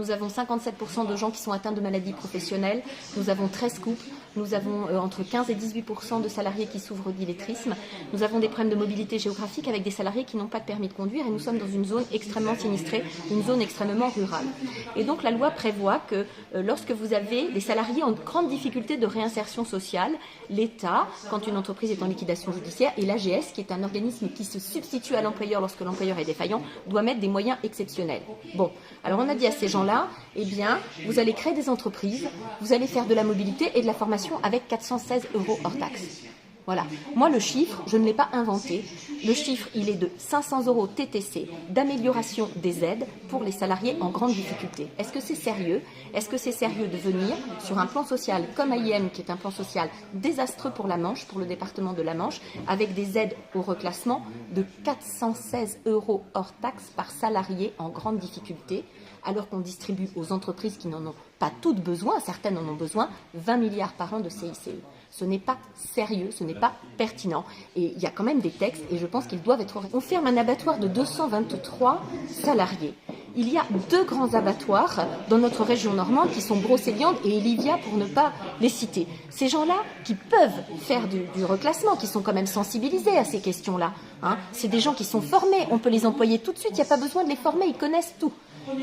Nous avons 57% de gens qui sont atteints de maladies professionnelles. Nous avons 13 couples. Nous avons entre 15 et 18% de salariés qui souffrent d'illettrisme. Nous avons des problèmes de mobilité géographique avec des salariés qui n'ont pas de permis de conduire et nous sommes dans une zone extrêmement sinistrée, une zone extrêmement rurale. Et donc la loi prévoit que lorsque vous avez des salariés en grande difficulté de réinsertion sociale, l'État, quand une entreprise est en liquidation judiciaire, et l'AGS, qui est un organisme qui se substitue à l'employeur lorsque l'employeur est défaillant, doit mettre des moyens exceptionnels. Bon, alors on a dit à ces gens-là, eh bien, vous allez créer des entreprises, vous allez faire de la mobilité et de la formation avec 416 € hors taxe. Voilà. Moi, le chiffre, je ne l'ai pas inventé. Le chiffre, il est de 500 € TTC d'amélioration des aides pour les salariés en grande difficulté. Est-ce que c'est sérieux? Est-ce que c'est sérieux de venir sur un plan social comme AIM, qui est un plan social désastreux pour la Manche, pour le département de la Manche, avec des aides au reclassement de 416 € hors taxe par salarié en grande difficulté, alors qu'on distribue aux entreprises qui n'en ont pas toutes besoin, certaines en ont besoin, 20 milliards par an de CICE. Ce n'est pas sérieux, ce n'est pas pertinent. Et il y a quand même des textes, et je pense qu'ils doivent être... On ferme un abattoir de 223 salariés. Il y a 2 grands abattoirs dans notre région normande qui sont Brocéliande et Elivia, pour ne pas les citer. Ces gens-là qui peuvent faire du reclassement, qui sont quand même sensibilisés à ces questions-là, hein, c'est des gens qui sont formés, on peut les employer tout de suite, il n'y a pas besoin de les former, ils connaissent tout.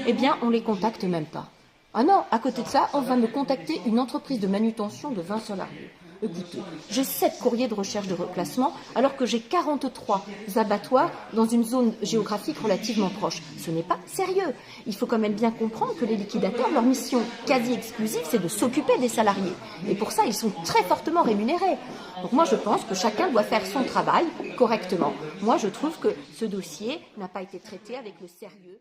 Eh bien, on ne les contacte même pas. Ah non, à côté de ça, on va me contacter une entreprise de manutention de 20 salariés. Écoutez, j'ai 7 courriers de recherche de reclassement alors que j'ai 43 abattoirs dans une zone géographique relativement proche. Ce n'est pas sérieux. Il faut quand même bien comprendre que les liquidateurs, leur mission quasi exclusive, c'est de s'occuper des salariés. Et pour ça, ils sont très fortement rémunérés. Donc moi, je pense que chacun doit faire son travail correctement. Moi, je trouve que ce dossier n'a pas été traité avec le sérieux